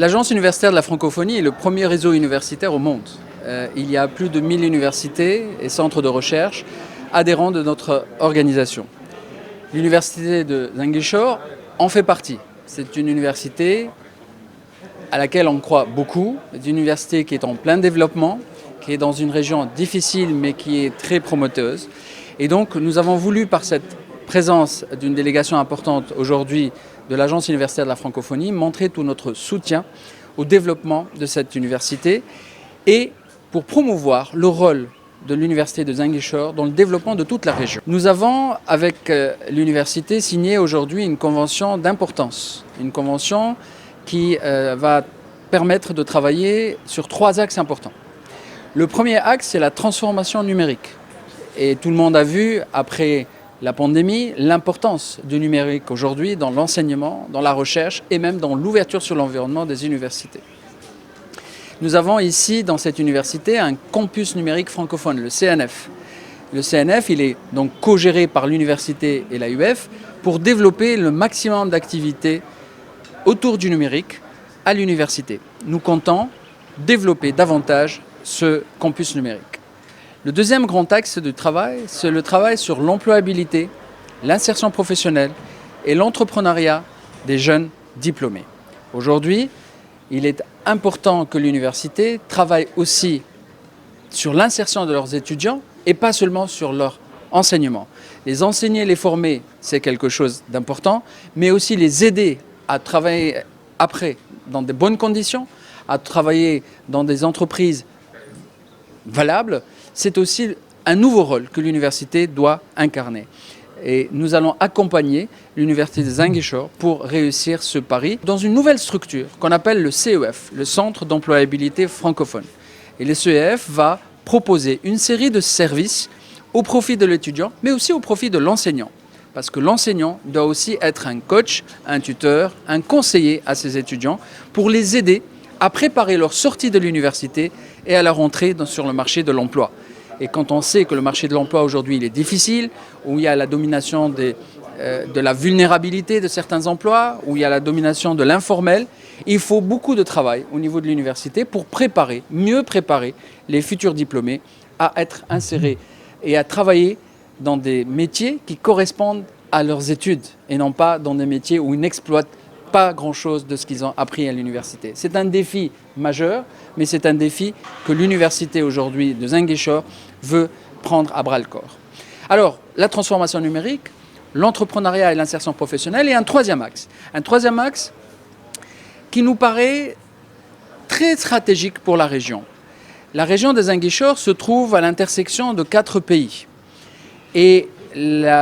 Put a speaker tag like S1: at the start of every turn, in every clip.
S1: L'Agence universitaire de la francophonie est le premier réseau universitaire au monde. Il y a plus de 1000 universités et centres de recherche adhérents de notre organisation. L'université de Ziguinchor en fait partie. C'est une université à laquelle on croit beaucoup. C'est une université qui est en plein développement, qui est dans une région difficile mais qui est très promoteuse. Et donc nous avons voulu, par cette présence d'une délégation importante aujourd'hui de l'Agence universitaire de la francophonie, montrer tout notre soutien au développement de cette université et pour promouvoir le rôle de l'université de Ziguinchor dans le développement de toute la région. Nous avons, avec l'université, signé aujourd'hui une convention d'importance, une convention qui va permettre de travailler sur 3 axes importants. Le premier axe, c'est la transformation numérique. Et tout le monde a vu, après la pandémie, l'importance du numérique aujourd'hui dans l'enseignement, dans la recherche et même dans l'ouverture sur l'environnement des universités. Nous avons ici, dans cette université, un campus numérique francophone, le CNF. Le CNF, il est donc co-géré par l'université et l'AUF pour développer le maximum d'activités autour du numérique à l'université. Nous comptons développer davantage ce campus numérique. Le deuxième grand axe de travail, c'est le travail sur l'employabilité, l'insertion professionnelle et l'entrepreneuriat des jeunes diplômés. Aujourd'hui, il est important que l'université travaille aussi sur l'insertion de leurs étudiants et pas seulement sur leur enseignement. Les enseigner, les former, c'est quelque chose d'important, mais aussi les aider à travailler après dans de bonnes conditions, à travailler dans des entreprises valables. C'est aussi un nouveau rôle que l'université doit incarner. Et nous allons accompagner l'université de Ziguinchor pour réussir ce pari dans une nouvelle structure qu'on appelle le CEF, le Centre d'employabilité francophone. Et le CEF va proposer une série de services au profit de l'étudiant, mais aussi au profit de l'enseignant. Parce que l'enseignant doit aussi être un coach, un tuteur, un conseiller à ses étudiants pour les aider à préparer leur sortie de l'université et à la rentrée sur le marché de l'emploi. Et quand on sait que le marché de l'emploi aujourd'hui il est difficile, où il y a la domination de la vulnérabilité de certains emplois, où il y a la domination de l'informel, il faut beaucoup de travail au niveau de l'université pour préparer, mieux préparer les futurs diplômés à être insérés et à travailler dans des métiers qui correspondent à leurs études et non pas dans des métiers où ils n'exploitent pas grand-chose de ce qu'ils ont appris à l'université. C'est un défi majeur, mais c'est un défi que l'université aujourd'hui de Ziguinchor veut prendre à bras-le-corps. Alors, la transformation numérique, l'entrepreneuriat et l'insertion professionnelle et un troisième axe qui nous paraît très stratégique pour la région. La région de Ziguinchor se trouve à l'intersection de 4 pays. Et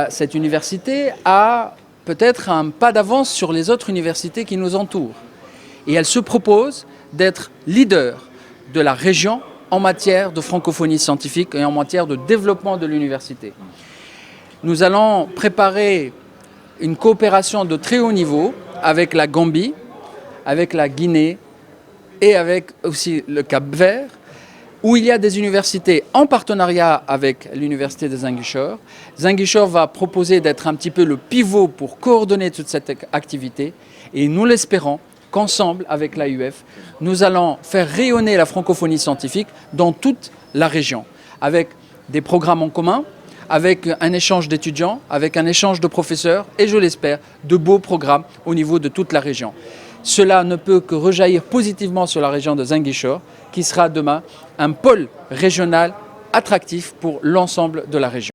S1: cette université a peut-être un pas d'avance sur les autres universités qui nous entourent. Et elle se propose d'être leader de la région en matière de francophonie scientifique et en matière de développement de l'université. Nous allons préparer une coopération de très haut niveau avec la Gambie, avec la Guinée et avec aussi le Cap-Vert, où il y a des universités en partenariat avec l'université de Ziguinchor. Ziguinchor va proposer d'être un petit peu le pivot pour coordonner toute cette activité et nous l'espérons qu'ensemble avec l'AUF, nous allons faire rayonner la francophonie scientifique dans toute la région avec des programmes en commun, avec un échange d'étudiants, avec un échange de professeurs et je l'espère de beaux programmes au niveau de toute la région. Cela ne peut que rejaillir positivement sur la région de Ziguinchor, qui sera demain un pôle régional attractif pour l'ensemble de la région.